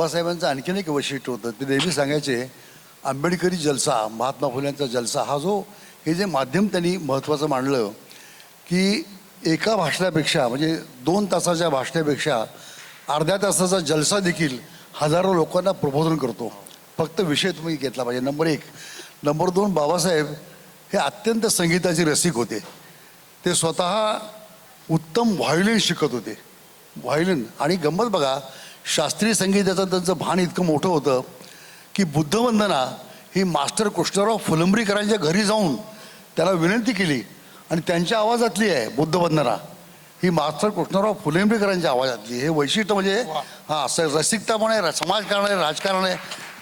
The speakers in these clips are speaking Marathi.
बाबासाहेबांचं आणखीन एक वैशिष्ट्य होतं. ते नेहमी सांगायचे आंबेडकरी जलसा, महात्मा फुल्यांचा जलसा, हा जो हे जे माध्यम त्यांनी महत्त्वाचं मांडलं की एका भाषणापेक्षा म्हणजे 2 तासाच्या भाषणापेक्षा अर्ध्या तासाचा जलसा देखील हजारो लोकांना प्रबोधन करतो. फक्त विषय तुम्ही घेतला पाहिजे. नंबर 1. नंबर 2, बाबासाहेब हे अत्यंत संगीताचे रसिक होते. ते स्वतः उत्तम व्हायोलिन शिकत होते. व्हायोलिन. आणि गंमत बघा, शास्त्रीय संगीताचं त्यांचं भान इतकं मोठं होतं की बुद्धवंदना ही मास्टर कृष्णराव फुलंब्रीकरांच्या घरी जाऊन त्याला विनंती केली आणि त्यांच्या आवाजातली आहे बुद्धवंदना ही मास्टर कृष्णराव फुलंब्रीकरांच्या आवाजातली. हे वैशिष्ट्य म्हणजे हां, रसिकता पण आहे, समाजकारण आहे, राजकारण आहे,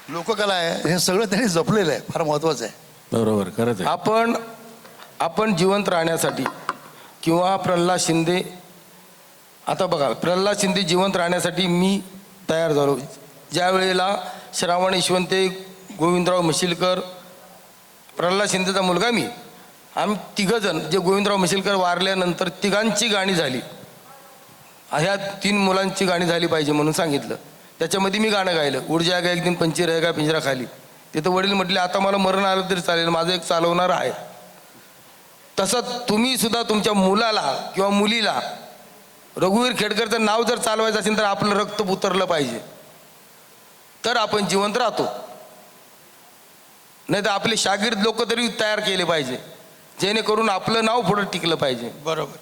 लोककला आहे, हे सगळं त्यांनी जपलेलं आहे. फार महत्त्वाचं आहे. बरोबर, खरंच आहे. आपण जिवंत राहण्यासाठी किंवा प्रल्हाद शिंदे, आता बघा प्रल्हाद शिंदे जिवंत राहण्यासाठी मी तयार झालो. ज्या वेळेला श्रावण यशवंते, गोविंदराव मशिलकर, प्रल्हाद शिंदेचा मुलगा मी, आम्ही तिघंजण जे गोविंदराव मशिलकर वारल्यानंतर तिघांची गाणी झाली, ह्या 3 मुलांची गाणी झाली पाहिजे म्हणून सांगितलं. त्याच्यामध्ये मी गाणं गायलं, उड जाएगा एक दिन पंछी रहेगा पिंजरा खाली. तिथं वडील म्हटले आता मला मरण आलं तरी चालेल, माझं एक चालवणार आहे. तसंच तुम्ही सुद्धा तुमच्या मुलाला किंवा मुलीला रघुवीर खेडकरचं नाव जर चालवायचं असेल तर आपलं रक्त उतरलं पाहिजे, तर आपण जिवंत राहतो. नाही तर आपले शागिर्द लोक तरी तयार केले पाहिजे जेणेकरून आपलं नाव पुढे टिकलं पाहिजे. बरोबर.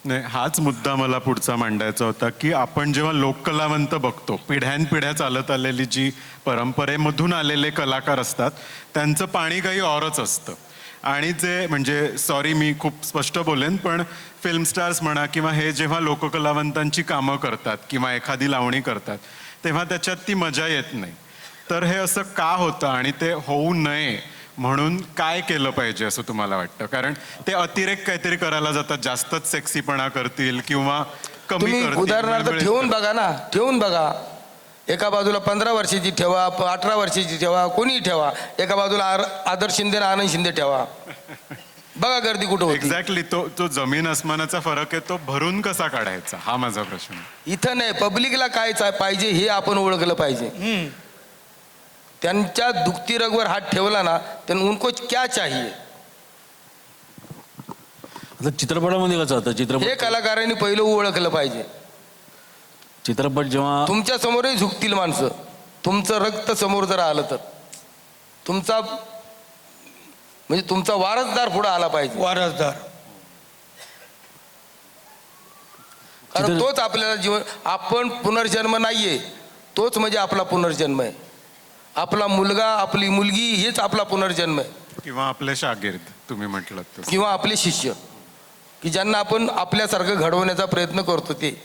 नाही, हाच मुद्दा मला पुढचा मांडायचा होता की आपण जेव्हा लोककलावंत बघतो, पिढ्यानपिढ्या चालत आलेली जी परंपरेमधून आलेले कलाकार असतात, त्यांचं पाणी काही औरच असतं. आणि जे म्हणजे सॉरी मी खूप स्पष्ट बोलेन, पण फिल्म स्टार्स म्हणा किंवा हे जेव्हा लोककलावंतांची कामं करतात किंवा एखादी लावणी करतात तेव्हा त्याच्यात ती मजा येत नाही. तर हे असं का होतं आणि ते होऊ नये म्हणून काय केलं पाहिजे असं तुम्हाला वाटतं? कारण ते अतिरेक काहीतरी करायला जातात, जास्तच सेक्सीपणा करतील किंवा कमी तुम्ही करतील. उदाहरणार्थ ठेवून बघा ना, ठेवून बघा. एका बाजूला 15 वर्षाची ठेवा, 18 वर्षाची ठेवा, कोणी ठेवा. एका बाजूला आदर्श शिंदे आणि आनंद शिंदे ठेवा. बघा गर्दी कुठं होती. एक्झॅक्टली. तो जमीन आसमानाचा फरक आहे, तो भरून कसा काढायचा हा माझा प्रश्न. इथं नाही, पब्लिकला काय पाहिजे हे आपण ओळखलं पाहिजे. त्यांच्या दुखती रगवर हात ठेवला ना, त्यांना उनको क्या चाहिए. आता चित्रपटामध्ये कसं होतं, हे कलाकारांनी पहिलं ओळखलं पाहिजे. चित्रपट जेव्हा तुमच्या समोरही झुकतील माणसं, तुमचं रक्त समोर जर आलं तर तुमचा म्हणजे तुमचा वारसदार पुढे आला पाहिजे. वारसदार. कारण तोच आपल्याला जीवन, आपण पुनर्जन्म नाहीये, तोच म्हणजे आपला पुनर्जन्म आहे. आपला मुलगा, आपली मुलगी हेच आपला पुनर्जन्म आहे. किंवा आपले शागिर्द तुम्ही म्हटलं, किंवा आपले शिष्य की ज्यांना आपण आपल्यासारखं घडवण्याचा प्रयत्न करतो ते.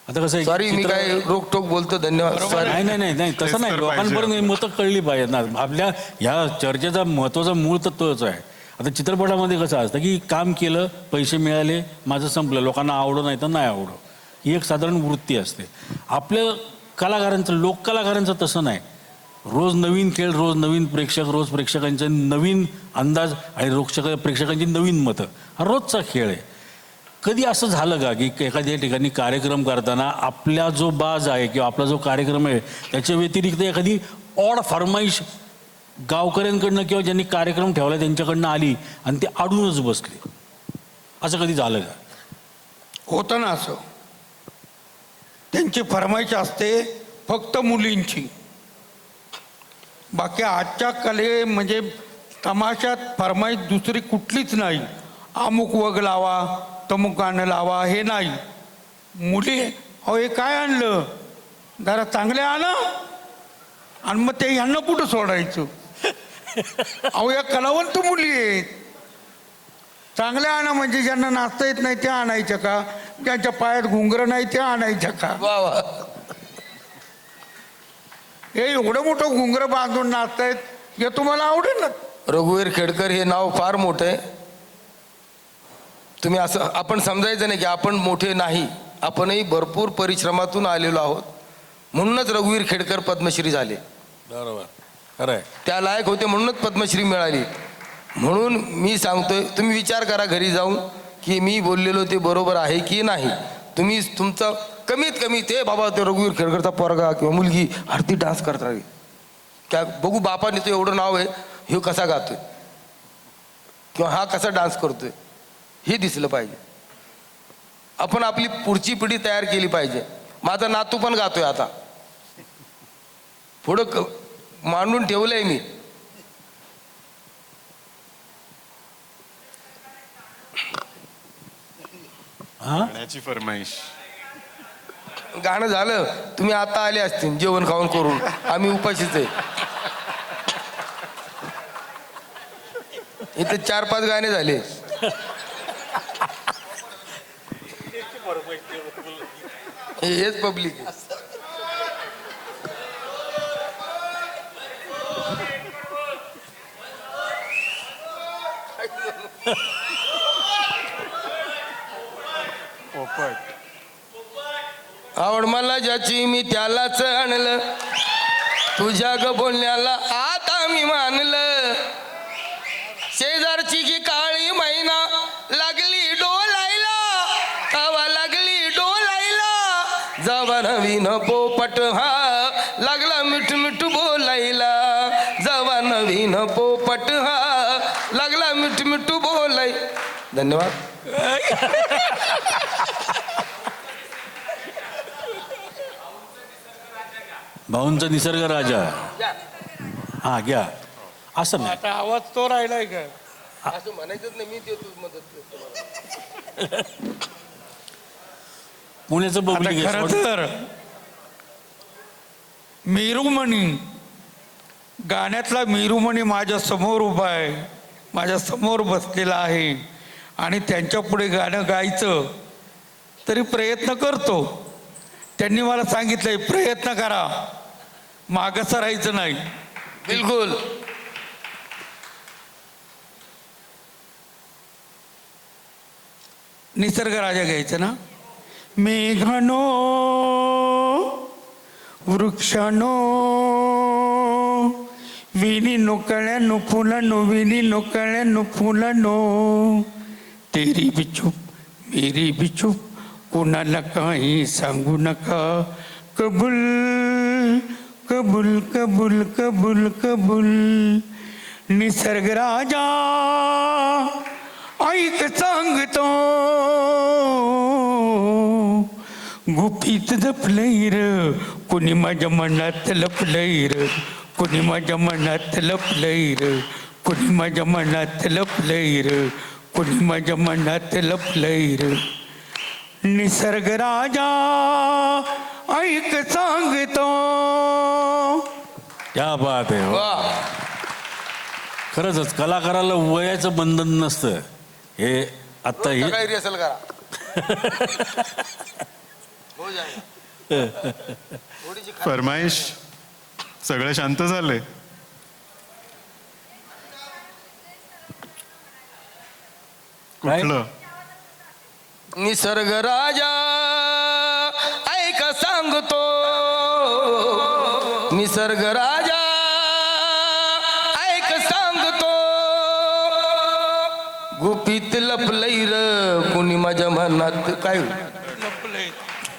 आता कसं आहे, सॉरी मी काय रोकटोक बोलतो, धन्यवाद. नाही नाही नाही नाही तसं नाही. लोकांपर्यंत मतं कळली पाहिजेत ना. आपल्या ह्या चर्चेचा महत्त्वाचा मूळ तर तोच आहे. आता चित्रपटामध्ये कसं असतं की काम केलं, पैसे मिळाले, माझं संपलं, लोकांना आवडो नाही तर नाही आवडो, ही एक साधारण वृत्ती असते. आपल्या कलाकारांचं, लोककलाकारांचं तसं नाही. रोज नवीन खेळ, रोज नवीन प्रेक्षक, रोज प्रेक्षकांचे नवीन अंदाज आणि प्रेक्षकांची नवीन मतं, हा रोजचा खेळ आहे. कधी असं झालं का की एखाद्या ठिकाणी कार्यक्रम करताना आपला जो बाज आहे किंवा आपला जो कार्यक्रम आहे त्याच्या व्यतिरिक्त एखादी ऑड फरमाईश गावकऱ्यांकडनं किंवा ज्यांनी कार्यक्रम ठेवला त्यांच्याकडनं आली आणि ते अडूनच बसले, असं कधी झालं का? होतं ना असं. त्यांची फरमाईश असते फक्त मुलींची. बाकी आजच्या कले म्हणजे तमाशात फरमाईश दुसरी कुठलीच नाही. अमुक वग लावा, तमुक गाणं लावा, हे नाही. मुली अहो हे काय आणलं, जरा चांगले आणा, आणि मग ते ह्यांना कुठं सोडायचं. अहो या कलावंत मुली आहेत, चांगल्या आणा. म्हणजे ज्यांना नाचता येत नाही त्या आणायच्या का, ज्यांच्या पायात घुंगरं नाही त्या आणायच्या का. वा वा. हे एवढं मोठं घुंगरं बांधून नाचतायत, हे तुम्हाला आवडेल ना. रघुवीर खेडकर हे नाव फार मोठं आहे. तुम्ही असं आपण समजायचं नाही की आपण मोठे नाही, आपणही भरपूर परिश्रमातून आलेलो आहोत. म्हणूनच रघुवीर खेडकर पद्मश्री झाले. बरोबर, खरं आहे. त्या लायक होते म्हणूनच पद्मश्री मिळाली. म्हणून मी सांगतोय, तुम्ही विचार करा घरी जाऊन की मी बोललेलो ते बरोबर आहे की नाही. तुम्ही तुमचा कमीत कमी ते बाबा ते रघुवीर खेळकरचा पोरगा किंवा मुलगी आरती डान्स करता रे क्या बघू बापाने तो एवढं नाव आहे हे कसा गातोय किंवा हा कसा डान्स करतोय हे दिसलं पाहिजे. आपण आपली पुढची पिढी तयार केली पाहिजे. माझा नातू पण गातोय आता पुढं मांडून ठेवलंय मी. हा गाण्याची फरमाईश. गाणं झालं तुम्ही आता आले असतील जेवण खाऊन करून. आम्ही उपाशीच आहे. इथे 4-5 गाणे झाले. हेच पब्लिक आहे. आवड मला ज्याची मी त्यालाच आणलं तुझ्या ग बोलण्याला आता मी मानलं. शेजारची की काळी मैना लागली डोलायला हवा लागली डोलायला जवा नवीन पोपट हा लागला मिठ मिठ बोलायला जवा नवीन पोपट हा लागला मिठ मिठ बोलाय. धन्यवाद. भाऊंचा निसर्ग राजा. हा घ्या. असं नाही आता आवाज तो राहिलाय का? असं म्हणायचंच नाही मी देतो मदत. पुण्याचं आता पब्लिक खरं तर मेरुमणी गाण्यातला मेरुमणी माझ्या समोर उभा आहे, माझ्या समोर बसलेला आहे आणि त्यांच्या पुढे गाणं गायचं तरी प्रयत्न करतो. त्यांनी मला सांगितलंय प्रयत्न करा मागं सरायचं नाही. बिलकुल. निसर्ग राजा घ्यायचं ना. मेघानो वृक्षानो विनी कळ्यानो फुलानो विनी कळ्यानो फुलानो तेरी भी चूप मेरी भी चूप कोणाला काही सांगू नका. कबूल कबूल कबूल कबूल कबूल. निसर्ग राजा ऐक सांगतो गुपित जपलंय र कोणी माझ्या मनात लपलंय र कोणी माझ्या मनात लपलंय र कोणी माझ्या मनात लपलंय र कोणी माझ्या मनात लपलंय र. निसर्ग राजा ऐक सांगतो. क्या बात आहे. वा. खरंच कलाकाराला वयाचं बंधन नसतं. हे आता हे काही रिहर्सल करा. हो जाएगा. फरमाईश. सगळे शांत झाले. काय? कुठलं? निसर्ग राजा ऐक सांगतो निसर्ग राजा ऐक सांगतो गुपित लपलंय र कुणी माझ्या मनात काय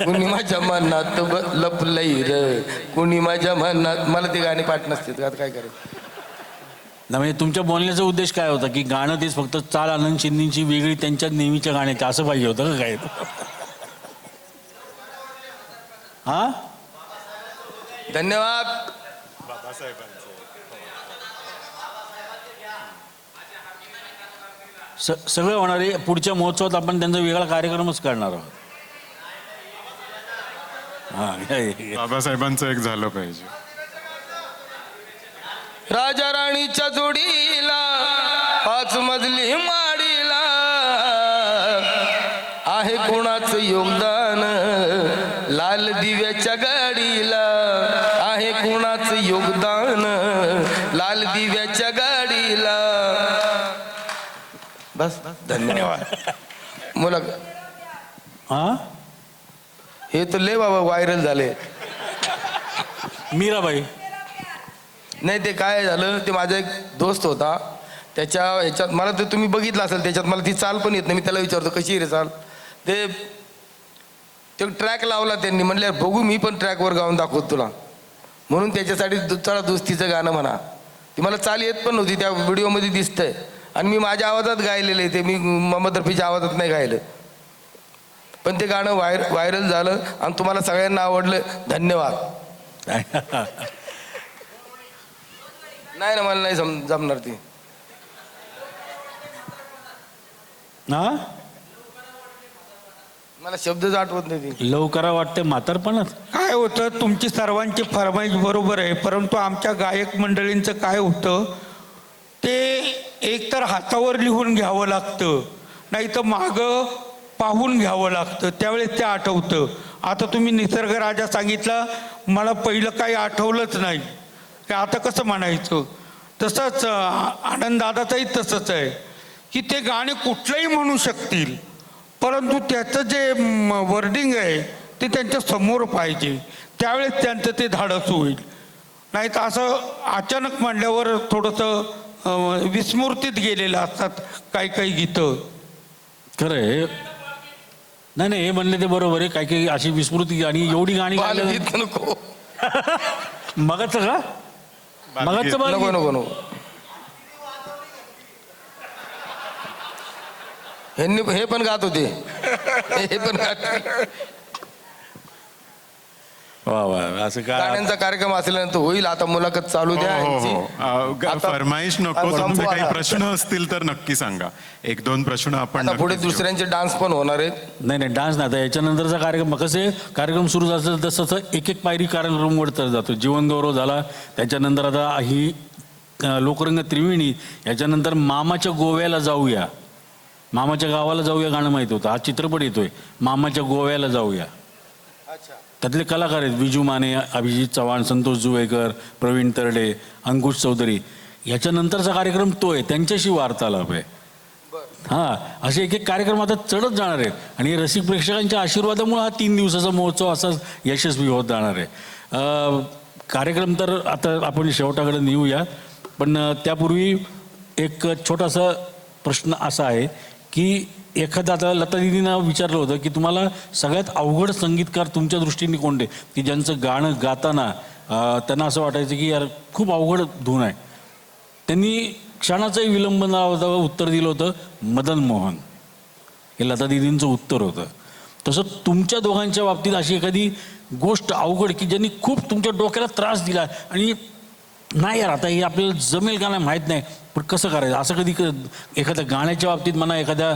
कुणी माझ्या मनात लपलंय र कुणी माझ्या मनात. मला ते गाणे पाठ नसते आता काय करायचं. ना म्हणजे तुमच्या बोलण्याचा उद्देश काय होता की गाणं तेच फक्त चाल आनंद शिंदेची वेगळी त्यांच्या नेहमीच्या गाण्याची असं पाहिजे होतं का काय? हा धन्यवाद. सगळं होणार आहे. पुढच्या महोत्सवात आपण त्यांचा वेगळा कार्यक्रमच करणार आहोत. हा बाबासाहेबांचं एक झालं पाहिजे. राजा राणीच्या जोडीला 5 मजली माडीला आहे कोणाचं योगदान लाल दिव्याच्या गाडीला आहे कोणाचं योगदान लाल दिव्याच्या गाडीला. बस धन्यवाद. मुला हा हे तर लय बाबा व्हायरल झाले. मीराबाई. नाही ते काय झालं ते माझा एक दोस्त होता त्याच्या ह्याच्यात मला ते तुम्ही बघितलं असेल त्याच्यात मला ती चाल पण येत नाही. मी त्याला विचारतो कशी रे चाल ते ते ट्रॅक लावला त्यांनी, म्हणले बघू मी पण ट्रॅकवर गाऊन दाखवतो तुला, म्हणून त्याच्यासाठी चला दोस्तीचं गाणं म्हणा. ती मला चाल येत पण नव्हती, त्या व्हिडिओमध्ये दिसतंय, आणि मी माझ्या आवाजात गायलेलं आहे ते, मी मोहम्मद रफीच्या आवाजात नाही गायलं, पण ते गाणं व्हायरल झालं आणि तुम्हाला सगळ्यांना आवडलं. धन्यवाद. नाही ना, मला नाही जमणार ती. हा मला शब्दच आठवत नाही ती. लवकरा वाटते म्हातारपणात. काय होतं, तुमची सर्वांची फरमाईश बरोबर आहे, परंतु आमच्या गायक मंडळींचं काय होतं, ते एकतर हातावर लिहून घ्यावं लागतं, नाही तर मागं पाहून घ्यावं लागतं, त्यावेळेस ते आठवतं. आता तुम्ही निसर्ग राजा सांगितला, मला पहिलं काही आठवलंच नाही, की आता कसं म्हणायचं. तसंच आनंददादाचंही तसंच आहे, की ते गाणे कुठलंही म्हणू शकतील, परंतु त्याचं जे वर्डिंग आहे ते त्यांच्या समोर पाहिजे, त्यावेळेस त्यांचं ते धाडस होईल. नाही तर असं अचानक म्हणल्यावर थोडंसं विस्मृतीत गेलेलं असतात काही काही गीतं. खरं आहे. नाही नाही, हे म्हणले ते बरोबर आहे. काही काही अशी विस्मृती आणि एवढी गाणी गायलं. बालगीत नको मगाचं का? मगाचं नको बालगीत? नको नको. हे पण गात होते, हे पण गात. वा वा, असं का? गाण्यांचा कार्यक्रम असल्यानंतर होईल. आता मुलाखत चालू द्या हो, यांची. हो, हो. आता- फरमाईश नको, आता तुमचे संपवा काही आता. प्रश्न असतील तर नक्की सांगा. एक दोन प्रश्न आपण आता पुढे नक्कीच घेऊ. दुसऱ्यांचे डान्स पण होणार आहेत. नाही नाही, डान्स नाही. आता याच्यानंतरचा कार्यक्रम कसे कार्यक्रम सुरू झाला तसं एक एक पायरी कार्यक्रमवर तर जातो. जीवनगौरव झाला, त्याच्यानंतर आता ही लोकरंग त्रिवेणी, याच्यानंतर मामाच्या गोव्याला जाऊया, मामाच्या गावाला जाऊया गाणं माहिती होतं. हा चित्रपट येतोय, मामाच्या गोव्याला जाऊया. त्यातले कलाकार आहेत विजू माने, अभिजित चव्हाण, संतोष जुवेकर, प्रवीण तरडे, अंकुश चौधरी. याच्यानंतरचा कार्यक्रम तो आहे, त्यांच्याशी वार्तालाप आहे. हां, असे एक एक कार्यक्रम आता चढत जाणार आहेत आणि रसिक प्रेक्षकांच्या आशीर्वादामुळे हा 3 दिवसाचा महोत्सव असाच यशस्वी होत जाणार आहे. कार्यक्रम तर आता आपण शेवटाकडे नेऊया, पण त्यापूर्वी एक छोटासा प्रश्न असा आहे की एखादा, आता लता दिदींना विचारलं होतं की तुम्हाला सगळ्यात अवघड संगीतकार तुमच्या दृष्टीने कोणते, की ज्यांचं गाणं गाताना त्यांना असं वाटायचं की यार खूप अवघड धून आहे. त्यांनी क्षणाचाही विलंब न लावता उत्तर दिलं होतं मदन मोहन. हे लता दिदींचं उत्तर होतं. तसं तुमच्या दोघांच्या बाबतीत अशी एखादी गोष्ट अवघड की ज्यांनी खूप तुमच्या डोक्याला त्रास दिला आणि नाही यार आता हे आपल्याला जमेल का नाही माहीत नाही, पण कसं करायचं, असं कधी एखाद्या गाण्याच्या बाबतीत म्हणा, एखाद्या